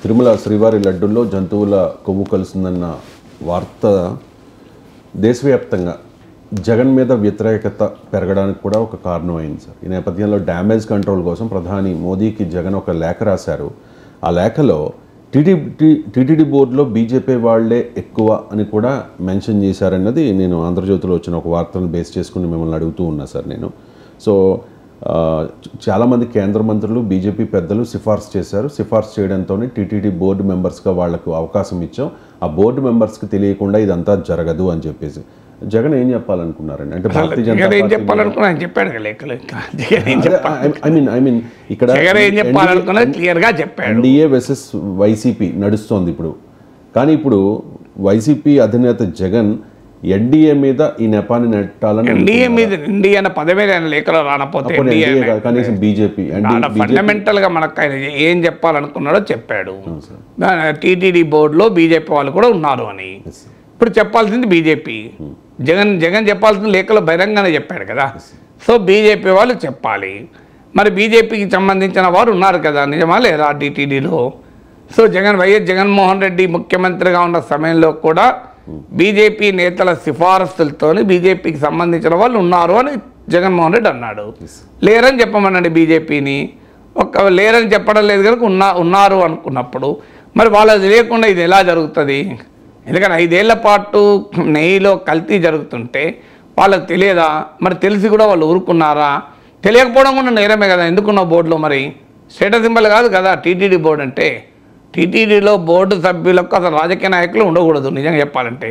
తిరుమల శ్రీవారి లడ్డుల్లో జంతువుల కొవ్వు కలుస్తుందన్న వార్త దేశవ్యాప్తంగా జగన్ మీద వ్యతిరేకత పెరగడానికి కూడా ఒక కారణం అయింది సార్. ఈ నేపథ్యంలో డ్యామేజ్ కంట్రోల్ కోసం ప్రధాని మోదీకి జగన్ ఒక లేఖ రాశారు. ఆ లేఖలో టీటీడీ బోర్డులో బీజేపీ వాళ్లే ఎక్కువ అని కూడా మెన్షన్ చేశారన్నది నేను ఆంధ్రజ్యోతిలో వచ్చిన ఒక వార్తను బేస్ చేసుకుని మిమ్మల్ని అడుగుతూ ఉన్నా సార్ నేను. సో చాలామంది కేంద్ర మంత్రులు బీజేపీ పెద్దలు సిఫార్సు చేశారు. సిఫార్సు చేయడంతో టీటీడీ బోర్డు మెంబర్స్గా వాళ్లకు అవకాశం ఇచ్చాం. ఆ బోర్డు మెంబర్స్కి తెలియకుండా ఇదంతా జరగదు అని చెప్పేసి జగన్ ఏం చెప్పాలనుకున్నారండి? అంటే Bharatiya Janata Party NDA versus YCP నడుస్తోంది ఇప్పుడు. కానీ ఇప్పుడు వైసీపీ అధినేత జగన్ ఎన్డీఏ మీద ఈ నెపాన్ని నెట్టాలని, ఎన్డీఏ మీద ఎన్డీఏ అన్న పదమే లేఖలో రానపోతే కనీసం బీజేపీ ఫండమెంటల్ గా మనకు ఆయన ఏం చెప్పాలనుకున్నాడో చెప్పాడు. టీటీడీ బోర్డులో బీజేపీ వాళ్ళు కూడా ఉన్నారు అని ఇప్పుడు చెప్పాల్సింది బీజేపీ. జగన్ చెప్పాల్సింది లేఖలో బహిరంగానే చెప్పాడు కదా. సో బీజేపీ వాళ్ళు చెప్పాలి. మరి బీజేపీకి సంబంధించిన వారు ఉన్నారు కదా, నిజమా లేదా టీటీడీలో? సో వైఎస్ జగన్మోహన్ రెడ్డి ముఖ్యమంత్రిగా ఉన్న సమయంలో కూడా బీజేపీ నేతల సిఫారసులతో బీజేపీకి సంబంధించిన వాళ్ళు ఉన్నారు అని జగన్మోహన్ రెడ్డి అన్నాడు. లేరని చెప్పమనండి బీజేపీని. లేరని చెప్పడం లేదు కనుక ఉన్నారు అనుకున్నప్పుడు మరి వాళ్ళది లేకుండా ఇది ఎలా జరుగుతుంది? ఎందుకంటే 5 ఏళ్ల పాటు నెయ్యిలో కల్తీ జరుగుతుంటే వాళ్ళకి తెలియదా? మరి తెలిసి కూడా వాళ్ళు ఊరుకున్నారా? తెలియకపోవడం కూడా నేరమే కదా. ఎందుకున్న బోర్డులో మరి స్టేటస్ సింబల్ కాదు కదా టీటీడీ బోర్డు అంటే. టీటీడీలో బోర్డు సభ్యులకు అసలు రాజకీయ నాయకులు ఉండకూడదు నిజంగా చెప్పాలంటే.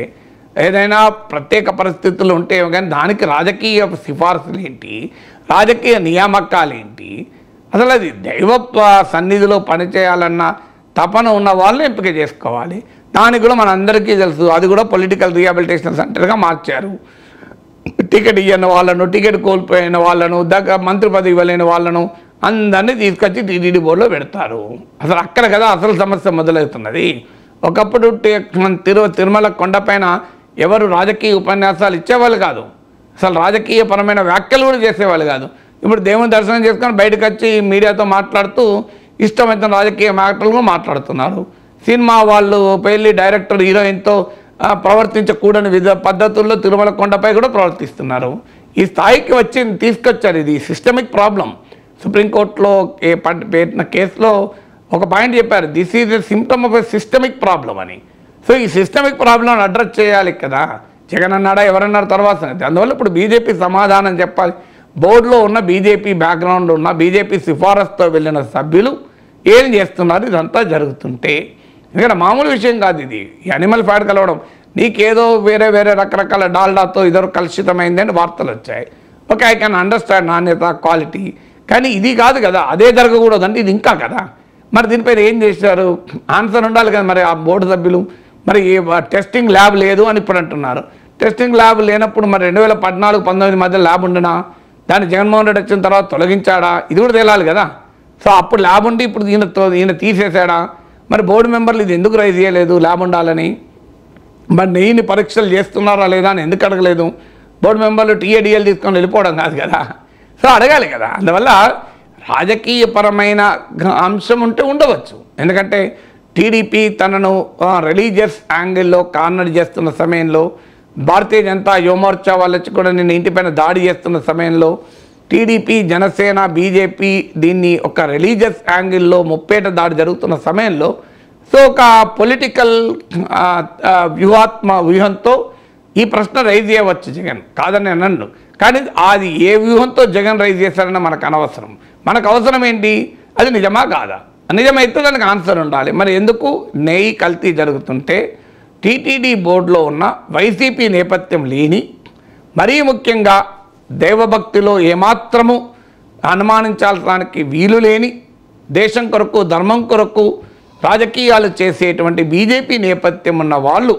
ఏదైనా ప్రత్యేక పరిస్థితులు ఉంటే కానీ దానికి రాజకీయ సిఫార్సులు ఏంటి, రాజకీయ నియామకాలు ఏంటి? అసలు అది దైవ సన్నిధిలో పనిచేయాలన్న తపన ఉన్న వాళ్ళని ఎంపిక చేసుకోవాలి. దానికి కూడా మనందరికీ తెలుసు, అది కూడా పొలిటికల్ రీహాబిలిటేషన్ సెంటర్గా మార్చారు. టికెట్ ఇవ్వని వాళ్ళను, టికెట్ కోల్పోయిన వాళ్ళను, మంత్రి పదవి ఇవ్వలేని వాళ్ళను అందరినీ తీసుకొచ్చి టీటీడీ బోర్డులో పెడతారు. అసలు అక్కడ కదా అసలు సమస్య మొదలవుతున్నది. ఒకప్పుడు తిరుమల కొండపైన ఎవరు రాజకీయ ఉపన్యాసాలు ఇచ్చేవాళ్ళు కాదు, అసలు రాజకీయపరమైన వ్యాఖ్యలు కూడా చేసేవాళ్ళు కాదు. ఇప్పుడు దేవుని దర్శనం చేసుకొని బయటకు వచ్చి మీడియాతో మాట్లాడుతూ ఇష్టమైన రాజకీయ మాటలు మాట్లాడుతున్నారు. సినిమా వాళ్ళు పెళ్ళి డైరెక్టర్ హీరోయిన్తో ప్రవర్తించకూడని పద్ధతుల్లో తిరుమల కొండపై కూడా ప్రవర్తిస్తున్నారు. ఈ స్థాయికి తీసుకొచ్చారు. ఇది సిస్టమిక్ ప్రాబ్లం. సుప్రీంకోర్టులో పెట్టిన కేసులో ఒక పాయింట్ చెప్పారు, this is a symptom of a systemic problem అని. సో ఈ సిస్టమిక్ ప్రాబ్లం అడ్రస్ చేయాలి కదా. జగన్ అన్నాడా ఎవరన్నారు తర్వాత. అందువల్ల ఇప్పుడు బీజేపీ సమాధానం చెప్పాలి. బోర్డులో ఉన్న బీజేపీ బ్యాక్గ్రౌండ్ ఉన్న బీజేపీ సిఫారసుతో వెళ్ళిన సభ్యులు ఏం చేస్తున్నారు ఇదంతా జరుగుతుంటే? ఎందుకంటే మామూలు విషయం కాదు ఇది. ఈ అనిమల్ ఫ్యాట్ కలవడం నీకేదో వేరే రకరకాల డాల్డాతో ఇద్దరు కలుషితమైంది అని వార్తలు వచ్చాయి. ఓకే, ఐ కెన్ అండర్స్టాండ్ నాణ్యత క్వాలిటీ, కానీ ఇది కాదు కదా, అదే జరగకూడదు అంటే ఇది ఇంకా కదా. మరి దీనిపైన ఏం చేశారు? ఆన్సర్ ఉండాలి కదా. మరి ఆ బోర్డు సభ్యులు మరి టెస్టింగ్ ల్యాబ్ లేదు అని ఇప్పుడు అంటున్నారు. టెస్టింగ్ ల్యాబ్ లేనప్పుడు మరి 2014-19 మధ్య ల్యాబ్ ఉండనా? దాన్ని జగన్మోహన్ రెడ్డి వచ్చిన తర్వాత తొలగించాడా? ఇది కూడా తేలాలి కదా. సో అప్పుడు ల్యాబ్ ఉండి ఇప్పుడు ఈయన తీసేసాడా? మరి బోర్డు మెంబర్లు ఇది ఎందుకు రైజ్ చేయలేదు ల్యాబ్ ఉండాలని? మరి నెయ్యిని పరీక్షలు చేస్తున్నారా లేదా అని ఎందుకు అడగలేదు? బోర్డు మెంబర్లు టీఏడిఎల్ తీసుకొని వెళ్ళిపోవడం కాదు కదా. సో అడగాలి కదా. అందువల్ల రాజకీయపరమైన అంశం ఉంటే ఉండవచ్చు. ఎందుకంటే టీడీపీ తనను రిలీజియస్ యాంగిల్లో కార్నర్ చేస్తున్న సమయంలో, భారతీయ జనతా యువమోర్చా వాళ్ళు వచ్చి కూడా నిన్న ఇంటిపైన దాడి చేస్తున్న సమయంలో, టీడీపీ జనసేన బీజేపీ దీన్ని ఒక రిలీజియస్ యాంగిల్లో ముప్పేట దాడి జరుగుతున్న సమయంలో సో ఒక పొలిటికల్ వ్యూహంతో ఈ ప్రశ్న రైజ్ చేయవచ్చు జగన్, కాదని అన్నాను. కానీ అది ఏ వ్యూహంతో జగన్ రైజ్ చేశారని మనకు అనవసరం. మనకు అవసరం ఏంటి? అది నిజమా కాదా? నిజమైతే దానికి ఆన్సర్ ఉండాలి. మరి ఎందుకు నెయ్యి కల్తీ జరుగుతుంటే టీటీడీ బోర్డులో ఉన్న వైసీపీ నేపథ్యం లేని, మరీ ముఖ్యంగా దైవభక్తిలో ఏమాత్రము అనుమానించాల్సడానికి వీలు లేని, దేశం కొరకు ధర్మం కొరకు రాజకీయాలు చేసేటువంటి బీజేపీ నేపథ్యం ఉన్న వాళ్ళు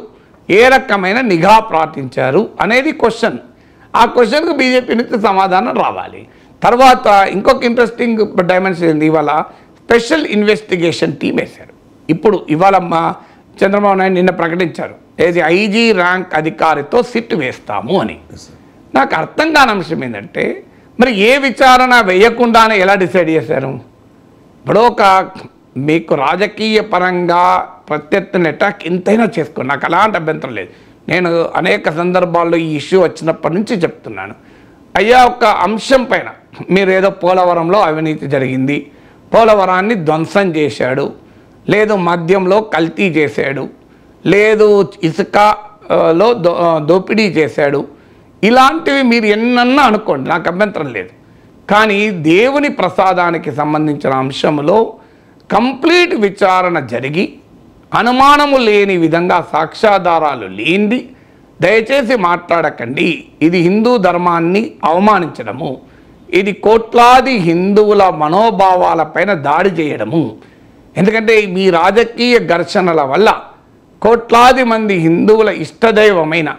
ఏ రకమైన నిఘా పాటించారు అనేది క్వశ్చన్. ఆ క్వశ్చన్కు బీజేపీ నుంచి సమాధానం రావాలి. తర్వాత ఇంకొక ఇంట్రెస్టింగ్ డైమెన్షన్ ఏంది, ఇవాళ స్పెషల్ ఇన్వెస్టిగేషన్ టీం వేశారు. ఇవాళ మా చంద్రబాబు నాయుడు నిన్న ప్రకటించారు, ఏది ఐజీ ర్యాంక్ అధికారితో సిట్ వేస్తాము అని. నాకు అర్థం కాని అంశం ఏంటంటే మరి ఏ విచారణ వేయకుండానే ఎలా డిసైడ్ చేశారు? ఇప్పుడు ఒక మీకు రాజకీయ పరంగా ప్రత్యర్థిని అటాక్ ఎంతైనా చేసుకోండి, నాకు అలాంటి అభ్యంతరం లేదు. నేను అనేక సందర్భాల్లో ఈ ఇష్యూ వచ్చినప్పటి నుంచి చెప్తున్నాను, అయ్యా ఒక అంశం పైన మీరు ఏదో పోలవరంలో అవినీతి జరిగింది, పోలవరాన్ని ధ్వంసం చేశాడు, లేదు మద్యంలో కల్తీ చేశాడు, లేదు ఇసుకలో దోపిడీ చేశాడు, ఇలాంటివి మీరు ఎన్నన్నా అనుకోండి, నాకు అభ్యంతరం లేదు. కానీ దేవుని ప్రసాదానికి సంబంధించిన అంశంలో కంప్లీట్ విచారణ జరిగి అనుమానము లేని విధంగా సాక్ష్యాధారాలు లేనిది దయచేసి మాట్లాడకండి. ఇది హిందూ ధర్మాన్ని అవమానించడము, ఇది కోట్లాది హిందువుల మనోభావాలపైన దాడి చేయడము. ఎందుకంటే మీ రాజకీయ ఘర్షణల వల్ల కోట్లాది మంది హిందువుల ఇష్టదైవమైన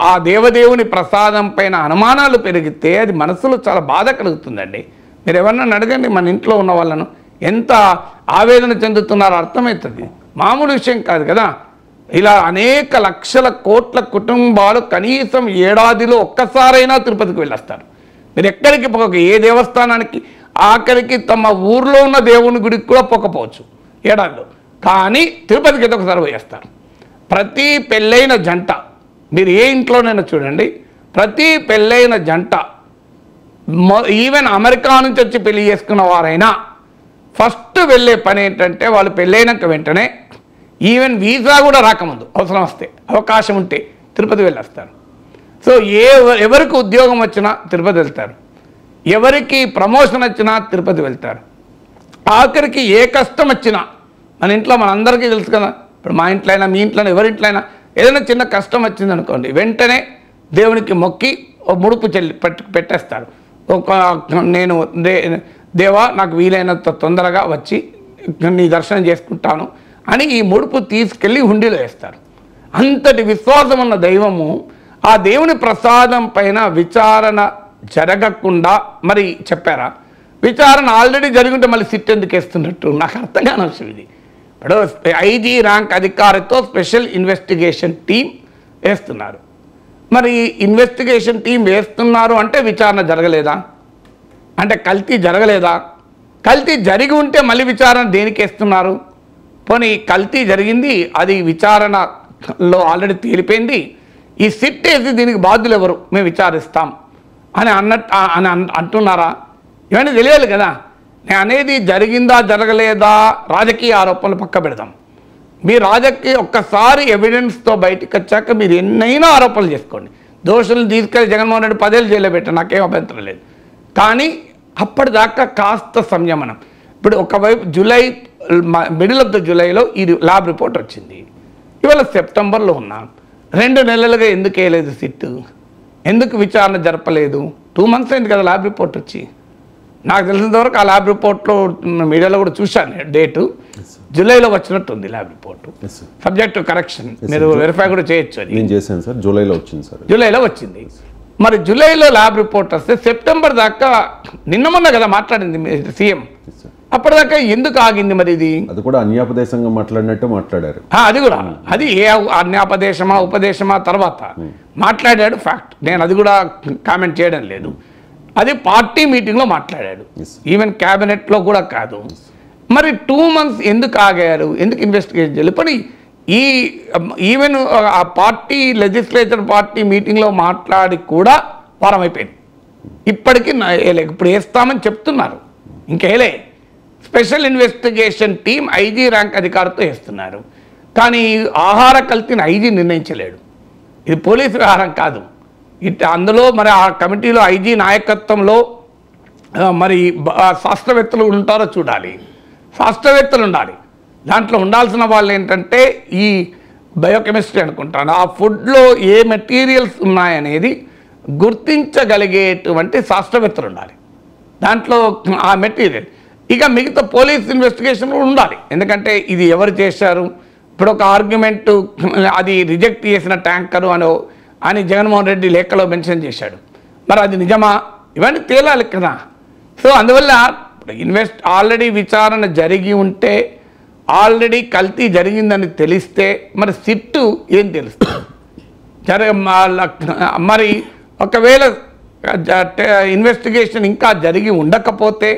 ఆ దేవదేవుని ప్రసాదం పైన అనుమానాలు పెరిగితే అది మనసులో చాలా బాధ కలుగుతుందండి. మీరు ఎవరన్నా అడగండి, మన ఇంట్లో ఉన్న వాళ్ళను ఎంత ఆవేదన చెందుతున్నారో అర్థమవుతుంది. మామూలు విషయం కాదు కదా. ఇలా అనేక లక్షల కోట్ల కుటుంబాలు కనీసం ఏడాదిలో ఒక్కసారైనా తిరుపతికి వెళ్ళొస్తారు. మీరు ఎక్కడికి పోక, ఏ దేవస్థానానికి, ఆఖరికి తమ ఊర్లో ఉన్న దేవుని గుడికి కూడా పోకపోవచ్చు ఏడాదిలో, కానీ తిరుపతికి అయితే ఒకసారి పోయేస్తారు. ప్రతి పెళ్ళైన జంట, మీరు ఏ ఇంట్లోనైనా చూడండి, ప్రతి పెళ్ళైన జంట ఈవెన్ అమెరికా నుంచి వచ్చి పెళ్లి చేసుకున్న వారైనా ఫస్ట్ వెళ్ళే పని ఏంటంటే, వాళ్ళు పెళ్ళైనాక వెంటనే ఈవెన్ వీసా కూడా రాకముందు అవసరం వస్తే, అవకాశం ఉంటే తిరుపతి వెళ్ళొస్తారు. సో ఎవరికి ఉద్యోగం వచ్చినా తిరుపతి వెళ్తారు, ఎవరికి ప్రమోషన్ వచ్చినా తిరుపతి వెళ్తారు, ఆఖరికి ఏ కష్టం వచ్చినా, మన ఇంట్లో మనందరికీ తెలుసు కదా, ఇప్పుడు మా ఇంట్లో అయినా మీ ఇంట్లో ఎవరింట్లో అయినా ఏదైనా చిన్న కష్టం వచ్చింది అనుకోండి, వెంటనే దేవునికి మొక్కి ముడుపు పెట్టేస్తారు. నేను దేవా నాకు వీలైనంత తొందరగా వచ్చి నీ దర్శనం చేసుకుంటాను అని ఈ ముడుపు తీసుకెళ్ళి హుండీలో వేస్తారు. అంతటి విశ్వాసం ఉన్న దైవము ఆ దేవుని ప్రసాదం పైన విచారణ జరగకుండా మరి చెప్పారా? విచారణ ఆల్రెడీ జరుగుంటే మళ్ళీ సిట్ ఎందుకు వేస్తున్నట్టు నాకు అర్థం కాని విషయం ఇది. ఇప్పుడు ఐజీ ర్యాంక్ అధికారితో స్పెషల్ ఇన్వెస్టిగేషన్ టీం వేస్తున్నారు. మరి ఇన్వెస్టిగేషన్ టీం వేస్తున్నారు అంటే విచారణ జరగలేదా? అంటే కల్తీ జరగలేదా? కల్తీ జరిగి ఉంటే మళ్ళీ విచారణ దేనికి వేస్తున్నారు? పోనీ కల్తీ జరిగింది, అది విచారణలో ఆల్రెడీ తేలిపోయింది, ఈ సిట్ వేసి దీనికి బాధ్యులు ఎవరు, మేము విచారిస్తాం అని అంటున్నారా? ఇవన్నీ తెలియాలి కదా. నేను అనేది జరిగిందా జరగలేదా రాజకీయ ఆరోపణలు పక్క పెడదాం. మీ రాజకీయ ఒక్కసారి ఎవిడెన్స్తో బయటకు వచ్చాక మీరు ఎన్నైనా ఆరోపణలు చేసుకోండి. దోషులను తీసుకెళ్ళి జగన్మోహన్ రెడ్డి 10 ఏళ్ళు జైల్లో పెట్టాను, నాకేం అభ్యంతరం లేదు. కానీ అప్పటిదాకా కాస్త సంయమనం. ఇప్పుడు ఒకవైపు జూలై మిడిల్ ఆఫ్ ద జూలైలో ఈ ల్యాబ్ రిపోర్ట్ వచ్చింది, ఇవాళ సెప్టెంబర్లో ఉన్నాం. 2 నెలలుగా ఎందుకు వేయలేదు సిట్టు? ఎందుకు విచారణ జరపలేదు? 2 months అయింది కదా ల్యాబ్ రిపోర్ట్ వచ్చి. నాకు తెలిసినంత వరకు ఆ ల్యాబ్ రిపోర్ట్లో మీడియాలో కూడా చూశాను, డేటు జూలైలో వచ్చినట్టుంది lab report, subject to correction. మీరు వెరిఫై కూడా చేయొచ్చు. అది నేను చేశాను సార్, జూలైలో వచ్చింది సార్. జూలైలో వచ్చింది. మరి జూలైలో ల్యాబ్ రిపోర్ట్ వస్తే సెప్టెంబర్ దాకా నిన్న మొన్న కదా మాట్లాడింది సీఎం, అప్పటిదాకా ఎందుకు ఆగింది? మరి ఇది అది కూడా అన్యాపదేశంగా మాట్లాడినట్టు మాట్లాడారు. అది కూడా అది ఏ అన్యాపదేశమా ఉపదేశమా తర్వాత మాట్లాడాడు, ఫ్యాక్ట్. నేను అది కూడా కామెంట్ చేయడం లేదు. అది పార్టీ మీటింగ్లో మాట్లాడాడు, ఈవెన్ క్యాబినెట్లో కూడా కాదు. మరి 2 months ఎందుకు ఆగారు? ఎందుకు ఇన్వెస్టిగేషన్ చేయలేదు? పని ఈవెన్ ఆ పార్టీ లెజిస్లేచర్ పార్టీ మీటింగ్లో మాట్లాడి కూడా వారం అయిపోయింది. ఇప్పటికీ ఇప్పుడు వేస్తామని చెప్తున్నారు, ఇంకేలే. Special investigation team IG rank అధికారితో వేస్తున్నారు. కానీ ఆహార కల్తీని ఐజీ నిర్ణయించలేడు, ఇది పోలీసు వ్యవహారం కాదు. అందులో మరి ఆ కమిటీలో ఐజీ నాయకత్వంలో మరి శాస్త్రవేత్తలు ఉంటారో చూడాలి, శాస్త్రవేత్తలు ఉండాలి. దాంట్లో ఉండాల్సిన వాళ్ళు ఏంటంటే ఈ బయోకెమిస్ట్రీ అనుకుంటాను, ఆ ఫుడ్లో ఏ మెటీరియల్స్ ఉన్నాయనేది గుర్తించగలిగేటువంటి శాస్త్రవేత్తలు ఉండాలి దాంట్లో ఆ మెటీరియల్. ఇక మిగతా పోలీస్ ఇన్వెస్టిగేషన్ కూడా ఉండాలి, ఎందుకంటే ఇది ఎవరు చేశారు. ఇప్పుడు ఒక ఆర్గ్యుమెంటు అది రిజెక్ట్ చేసిన ట్యాంకరు అని జగన్మోహన్ రెడ్డి లేఖలో మెన్షన్ చేశాడు, మరి అది నిజమా? ఇవన్నీ తేలాలి కదా. సో అందువల్ల ఆల్రెడీ విచారణ జరిగి ఉంటే, ఆల్రెడీ కల్తీ జరిగిందని తెలిస్తే మరి సిట్టు ఏం తెలుస్తుంది? మరి ఒకవేళ ఇన్వెస్టిగేషన్ ఇంకా జరిగి ఉండకపోతే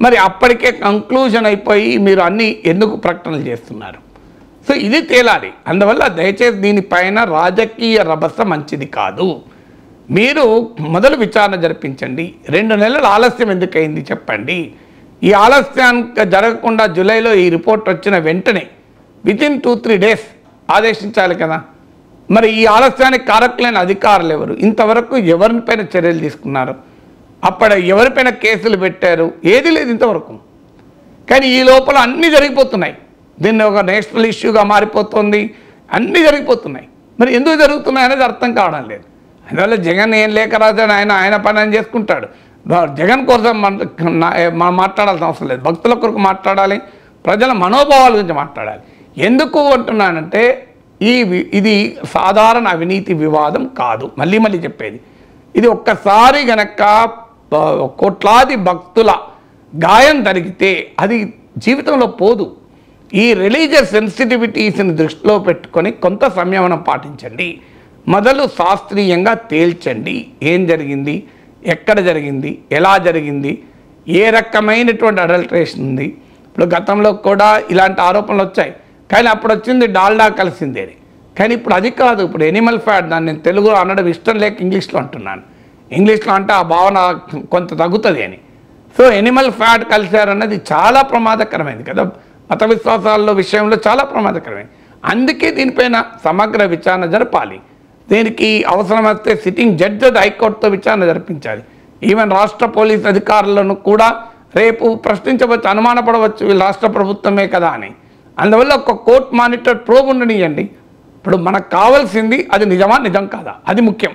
మరి అప్పటికే కంక్లూజన్ అయిపోయి మీరు అన్ని ఎందుకు ప్రకటనలు చేస్తున్నారు? సో ఇది తేలాలి. అందువల్ల దయచేసి దీనిపైన రాజకీయ రభస మంచిది కాదు. మీరు మొదలు విచారణ జరిపించండి. 2 నెలలు ఆలస్యం ఎందుకయింది చెప్పండి. ఈ ఆలస్యానికి జరగకుండా జూలైలో ఈ రిపోర్ట్ వచ్చిన వెంటనే వితిన్ 2-3 డేస్ ఆదేశించాలి కదా. మరి ఈ ఆలస్యానికి కారకులైన అధికారులు ఎవరు? ఇంతవరకు ఎవరిపైన చర్యలు తీసుకున్నారు? అప్పుడు ఎవరిపైన కేసులు పెట్టారు? ఏది లేదు ఇంతవరకు. కానీ ఈ లోపల అన్నీ జరిగిపోతున్నాయి. దీన్ని ఒక నేషనల్ ఇష్యూగా మారిపోతుంది. అన్నీ జరిగిపోతున్నాయి. మరి ఎందుకు జరుగుతున్నాయి అనేది అర్థం కావడం లేదు. అందువల్ల జగన్ ఏం లేఖ రాజని ఆయన పని ఆయన చేసుకుంటాడు. జగన్ కోసం మనం మాట్లాడాల్సిన అవసరం లేదు. భక్తుల కొరకు మాట్లాడాలి, ప్రజల మనోభావాల గురించి మాట్లాడాలి. ఎందుకు అంటున్నానంటే ఇది సాధారణ అవినీతి వివాదం కాదు. మళ్ళీ మళ్ళీ చెప్పేది ఇది. ఒక్కసారి గనక కోట్లాది భక్తుల గాయం జరిగితే అది జీవితంలో పోదు. ఈ రిలీజియస్ సెన్సిటివిటీస్ని దృష్టిలో పెట్టుకొని కొంత సంయమనం పాటించండి. మొదలు శాస్త్రీయంగా తేల్చండి. ఏం జరిగింది, ఎక్కడ జరిగింది, ఎలా జరిగింది, ఏ రకమైనటువంటి అడల్ట్రేషన్ ఉంది. ఇప్పుడు గతంలో కూడా ఇలాంటి ఆరోపణలు వచ్చాయి. కానీ అప్పుడు వచ్చింది డాల్డా కలిసిందే. కానీ ఇప్పుడు అది కాదు. ఇప్పుడు ఎనిమల్ ఫ్యాట్, దాన్ని నేను తెలుగులో అనడం ఇష్టం లేక ఇంగ్లీష్లో అంటున్నాను. ఇంగ్లీష్లో అంటే ఆ భావన కొంత తగ్గుతుంది అని. సో ఎనిమల్ ఫ్యాట్ కలిశారన్నది చాలా ప్రమాదకరమైంది కదా. మత విశ్వాసాల విషయంలో చాలా ప్రమాదకరమైంది. అందుకే దీనిపైన సమగ్ర విచారణ జరపాలి. దీనికి అవసరమైతే సిట్టింగ్ జడ్జి హైకోర్టుతో విచారణ జరిపించాలి. ఈవెన్ రాష్ట్ర పోలీస్ అధికారులను కూడా రేపు ప్రశ్నించవచ్చు, అనుమానపడవచ్చు వీళ్ళు రాష్ట్ర ప్రభుత్వమే కదా అని. అందువల్ల ఒక కోర్ట్ మానిటర్ ప్రోబ్ ఉండనియండి. ఇప్పుడు మనకు కావాల్సింది అది నిజమా నిజం కాదా, అది ముఖ్యం.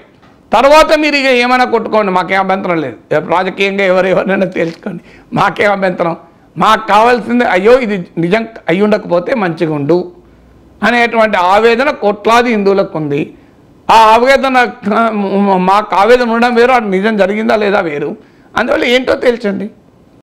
తర్వాత మీరు ఇక ఏమైనా కొట్టుకోండి, మాకేం అభ్యంతరం లేదు. రాజకీయంగా ఎవరెవరైనా తేల్చుకోండి, మాకేం అభ్యంతరం. మాకు కావాల్సింది అయ్యో ఇది నిజం అయి ఉండకపోతే మంచిగా ఉండు అనేటువంటి ఆవేదన కోట్లాది హిందువులకు ఉంది. ఆ ఆవేదన మాకు ఆవేదన ఉండడం వేరు, అది నిజం జరిగిందా లేదా వేరు. అందువల్ల ఏంటో తేల్చండి.